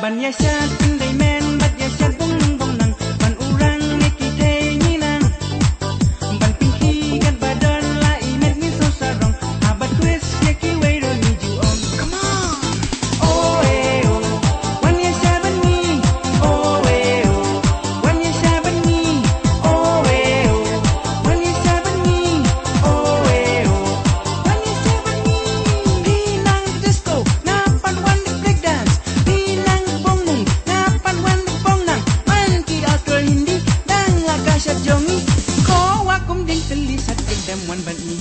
Ban ya shad pandai men bat ya shad bong bong nang ban urang ni ki te ni nang ban pinki kan badan la inet ni so sarong abat twist ya ki way ro ni ju on. Come on. Oh eh oh wan ya shad ban ni. Oh eh oh wan ya shad ban ni. Oh eh oh wan ya shad ban ni. Oh eh oh wan ya shad ban ni. Di nang disco na pan wan the break dance. Di nang bongmung na pan wan the bong nang man ki akal hindi dang akasha jongi ko wa kum din telisat kedam wan ban ni.